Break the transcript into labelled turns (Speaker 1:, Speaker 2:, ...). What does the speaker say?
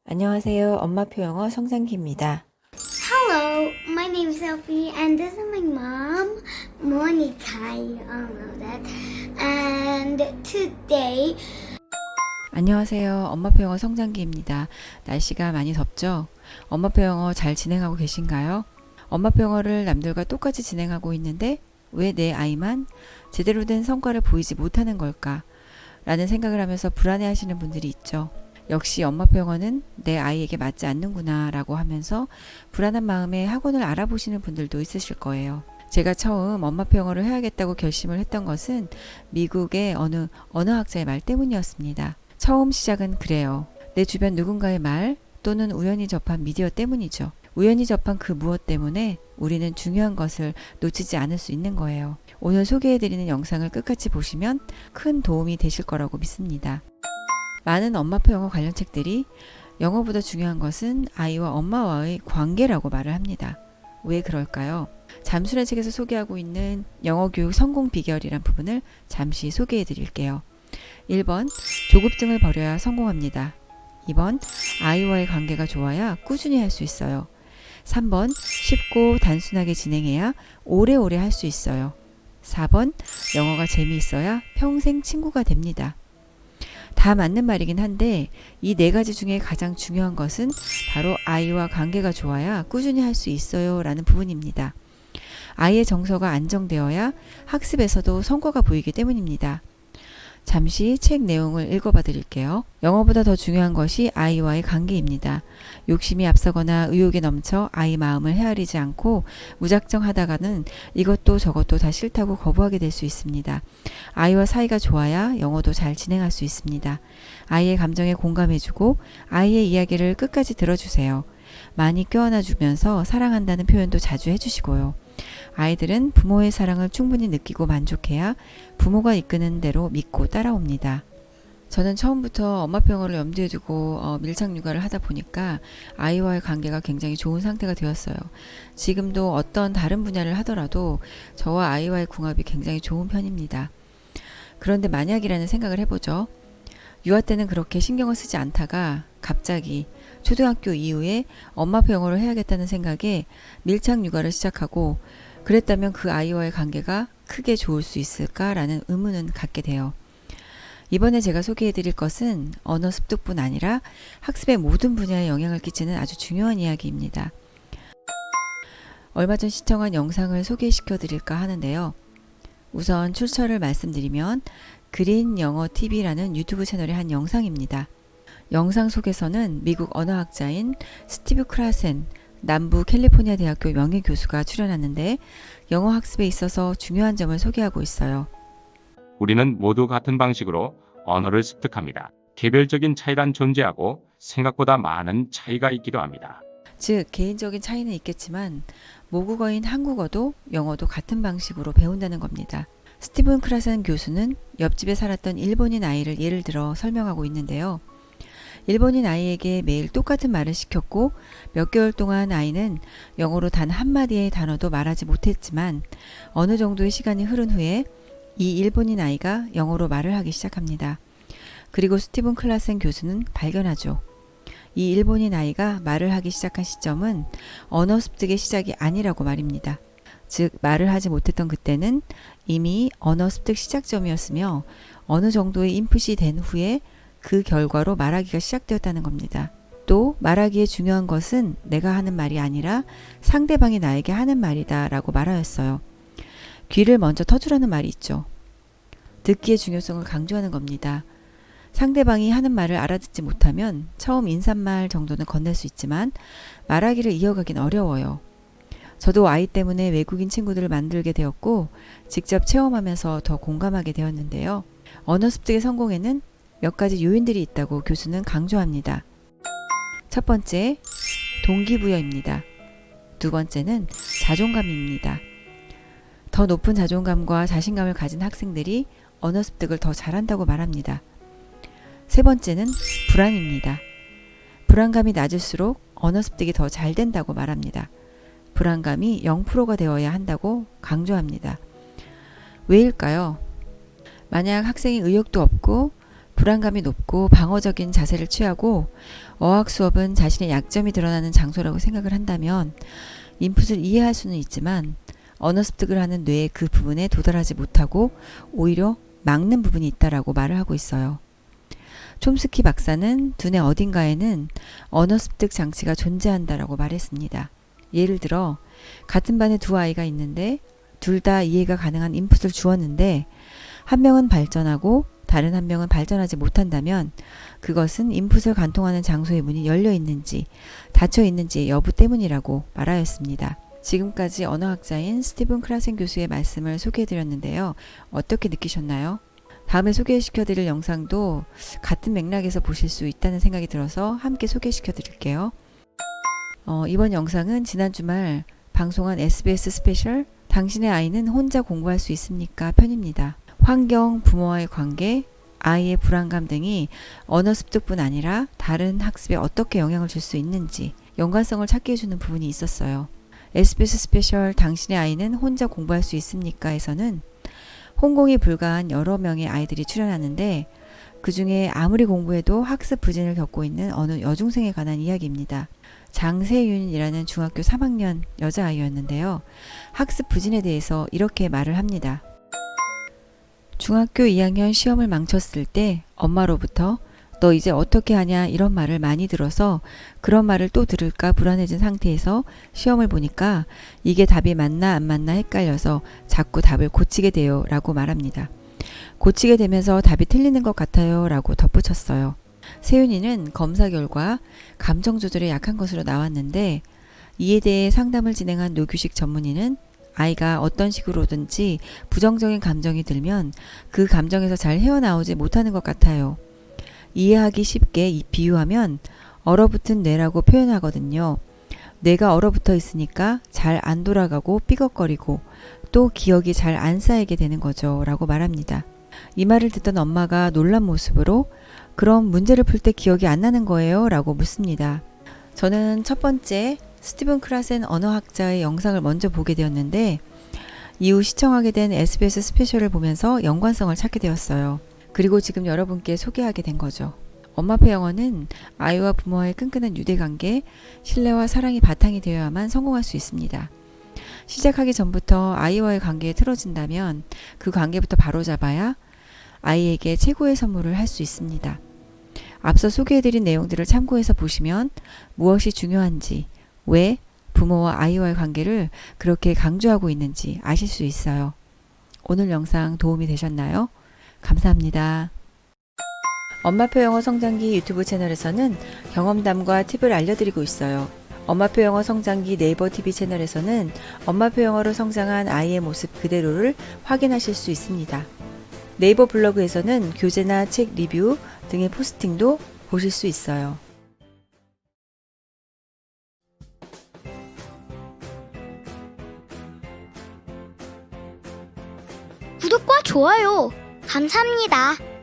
Speaker 1: 안녕하세요. 엄마표 영어 성장기입니다.
Speaker 2: Hello, my name is Sophie, and this is my mom, Monica. You all know that. And today,
Speaker 1: 안녕하세요. 엄마표 영어 성장기입니다. 날씨가 많이 덥죠? 엄마표 영어 잘 진행하고 계신가요? 엄마표 영어를 남들과 똑같이 진행하고 있는데 왜 내 아이만 제대로 된 성과를 보이지 못하는 걸까? 라는 생각을 하면서 불안해 하시는 분들이 있죠. 역시 엄마표 영어는 내 아이에게 맞지 않는구나 라고 하면서 불안한 마음에 학원을 알아보시는 분들도 있으실 거예요. 제가 처음 엄마표 영어를 해야겠다고 결심을 했던 것은 미국의 어느 언어학자의 말 때문이었습니다. 처음 시작은 그래요. 내 주변 누군가의 말 또는 우연히 접한 미디어 때문이죠. 우연히 접한 그 무엇 때문에 우리는 중요한 것을 놓치지 않을 수 있는 거예요. 오늘 소개해드리는 영상을 끝까지 보시면 큰 도움이 되실 거라고 믿습니다. 많은 엄마표 영어 관련 책들이 영어보다 중요한 것은 아이와 엄마와의 관계라고 말을 합니다. 왜 그럴까요? 잠수란 책에서 소개하고 있는 영어 교육 성공 비결이란 부분을 잠시 소개해 드릴게요. 1번, 조급증을 버려야 성공합니다. 2번, 아이와의 관계가 좋아야 꾸준히 할 수 있어요. 3번, 쉽고 단순하게 진행해야 오래오래 할 수 있어요. 4번, 영어가 재미있어야 평생 친구가 됩니다. 다 맞는 말이긴 한데 이 네 가지 중에 가장 중요한 것은 바로 아이와 관계가 좋아야 꾸준히 할 수 있어요 라는 부분입니다. 아이의 정서가 안정되어야 학습에서도 성과가 보이기 때문입니다. 잠시 책 내용을 읽어봐 드릴게요. 영어보다 더 중요한 것이 아이와의 관계입니다. 욕심이 앞서거나 의욕에 넘쳐 아이 마음을 헤아리지 않고 무작정 하다가는 이것도 저것도 다 싫다고 거부하게 될 수 있습니다. 아이와 사이가 좋아야 영어도 잘 진행할 수 있습니다. 아이의 감정에 공감해주고 아이의 이야기를 끝까지 들어주세요. 많이 껴안아주면서 사랑한다는 표현도 자주 해주시고요. 아이들은 부모의 사랑을 충분히 느끼고 만족해야 부모가 이끄는 대로 믿고 따라옵니다. 저는 처음부터 엄마표 영어를 염두에 두고 밀착 육아를 하다 보니까 아이와의 관계가 굉장히 좋은 상태가 되었어요. 지금도 어떤 다른 분야를 하더라도 저와 아이와의 궁합이 굉장히 좋은 편입니다. 그런데 만약이라는 생각을 해보죠. 유아 때는 그렇게 신경을 쓰지 않다가 갑자기 초등학교 이후에 엄마표 영어를 해야겠다는 생각에 밀착 육아를 시작하고 그랬다면 그 아이와의 관계가 크게 좋을 수 있을까라는 의문은 갖게 돼요. 이번에 제가 소개해드릴 것은 언어 습득뿐 아니라 학습의 모든 분야에 영향을 끼치는 아주 중요한 이야기입니다. 얼마 전 시청한 영상을 소개시켜 드릴까 하는데요. 우선 출처를 말씀드리면 그린 영어 TV라는 유튜브 채널의 한 영상입니다. 영상 속에서는 미국 언어학자인 스티브 크라센 남부 캘리포니아 대학교 명예교수가 출연하는데 영어 학습에 있어서 중요한 점을 소개하고 있어요.
Speaker 3: 우리는 모두 같은 방식으로 언어를 습득합니다. 개별적인 차이란 존재하고 생각보다 많은 차이가 있기도 합니다.
Speaker 1: 즉 개인적인 차이는 있겠지만 모국어인 한국어도 영어도 같은 방식으로 배운다는 겁니다. 스티븐 크라센 교수는 옆집에 살았던 일본인 아이를 예를 들어 설명하고 있는데요. 일본인 아이에게 매일 똑같은 말을 시켰고 몇 개월 동안 아이는 영어로 단 한마디의 단어도 말하지 못했지만 어느 정도의 시간이 흐른 후에 이 일본인 아이가 영어로 말을 하기 시작합니다. 그리고 스티븐 클라센 교수는 발견하죠. 이 일본인 아이가 말을 하기 시작한 시점은 언어 습득의 시작이 아니라고 말입니다. 즉 말을 하지 못했던 그때는 이미 언어 습득 시작점이었으며 어느 정도의 인풋이 된 후에 그 결과로 말하기가 시작되었다는 겁니다. 또 말하기에 중요한 것은 내가 하는 말이 아니라 상대방이 나에게 하는 말이다 라고 말하였어요. 귀를 먼저 터주라는 말이 있죠. 듣기의 중요성을 강조하는 겁니다. 상대방이 하는 말을 알아듣지 못하면 처음 인사말 정도는 건넬 수 있지만 말하기를 이어가긴 어려워요. 저도 아이 때문에 외국인 친구들을 만들게 되었고 직접 체험하면서 더 공감하게 되었는데요. 언어 습득의 성공에는 몇 가지 요인들이 있다고 교수는 강조합니다. 첫 번째, 동기부여입니다. 두 번째는 자존감입니다. 더 높은 자존감과 자신감을 가진 학생들이 언어 습득을 더 잘한다고 말합니다. 세 번째는 불안입니다. 불안감이 낮을수록 언어 습득이 더 잘 된다고 말합니다. 불안감이 0%가 되어야 한다고 강조합니다. 왜일까요? 만약 학생이 의욕도 없고 불안감이 높고 방어적인 자세를 취하고 어학 수업은 자신의 약점이 드러나는 장소라고 생각을 한다면 인풋을 이해할 수는 있지만 언어 습득을 하는 뇌의 그 부분에 도달하지 못하고 오히려 막는 부분이 있다라고 말을 하고 있어요. 촘스키 박사는 두뇌 어딘가에는 언어 습득 장치가 존재한다라고 말했습니다. 예를 들어 같은 반에 두 아이가 있는데 둘 다 이해가 가능한 인풋을 주었는데 한 명은 발전하고 다른 한 명은 발전하지 못한다면 그것은 인풋을 관통하는 장소의 문이 열려 있는지 닫혀 있는지의 여부 때문이라고 말하였습니다. 지금까지 언어학자인 스티븐 크라센 교수의 말씀을 소개해드렸는데요. 어떻게 느끼셨나요? 다음에 소개시켜드릴 영상도 같은 맥락에서 보실 수 있다는 생각이 들어서 함께 소개시켜드릴게요. 이번 영상은 지난 주말 방송한 SBS 스페셜 당신의 아이는 혼자 공부할 수 있습니까? 편입니다. 환경, 부모와의 관계, 아이의 불안감 등이 언어 습득뿐 아니라 다른 학습에 어떻게 영향을 줄 수 있는지 연관성을 찾게 해주는 부분이 있었어요. SBS 스페셜 당신의 아이는 혼자 공부할 수 있습니까? 에서는 혼공이 불가한 여러 명의 아이들이 출연하는데 그 중에 아무리 공부해도 학습 부진을 겪고 있는 어느 여중생에 관한 이야기입니다. 장세윤이라는 중학교 3학년 여자아이였는데요. 학습 부진에 대해서 이렇게 말을 합니다. 중학교 2학년 시험을 망쳤을 때 엄마로부터 너 이제 어떻게 하냐 이런 말을 많이 들어서 그런 말을 또 들을까 불안해진 상태에서 시험을 보니까 이게 답이 맞나 안 맞나 헷갈려서 자꾸 답을 고치게 돼요 라고 말합니다. 고치게 되면서 답이 틀리는 것 같아요 라고 덧붙였어요. 세윤이는 검사 결과 감정 조절에 약한 것으로 나왔는데 이에 대해 상담을 진행한 노규식 전문의는 아이가 어떤 식으로든지 부정적인 감정이 들면 그 감정에서 잘 헤어나오지 못하는 것 같아요. 이해하기 쉽게 비유하면 얼어붙은 뇌라고 표현하거든요. 뇌가 얼어붙어 있으니까 잘 안 돌아가고 삐걱거리고 또 기억이 잘 안 쌓이게 되는 거죠 라고 말합니다. 이 말을 듣던 엄마가 놀란 모습으로 그럼 문제를 풀 때 기억이 안 나는 거예요? 라고 묻습니다. 저는 첫 번째 스티븐 크라센 언어학자의 영상을 먼저 보게 되었는데 이후 시청하게 된 SBS 스페셜을 보면서 연관성을 찾게 되었어요. 그리고 지금 여러분께 소개하게 된 거죠. 엄마표 영어는 아이와 부모와의 끈끈한 유대관계, 신뢰와 사랑이 바탕이 되어야만 성공할 수 있습니다. 시작하기 전부터 아이와의 관계에 틀어진다면 그 관계부터 바로잡아야 아이에게 최고의 선물을 할 수 있습니다. 앞서 소개해드린 내용들을 참고해서 보시면 무엇이 중요한지, 왜 부모와 아이와의 관계를 그렇게 강조하고 있는지 아실 수 있어요. 오늘 영상 도움이 되셨나요? 감사합니다. 엄마표 영어 성장기 유튜브 채널에서는 경험담과 팁을 알려드리고 있어요. 엄마표 영어 성장기 네이버 TV 채널에서는 엄마표 영어로 성장한 아이의 모습 그대로를 확인하실 수 있습니다. 네이버 블로그에서는 교재나 책 리뷰 등의 포스팅도 보실 수 있어요.
Speaker 2: 구독과 좋아요 감사합니다.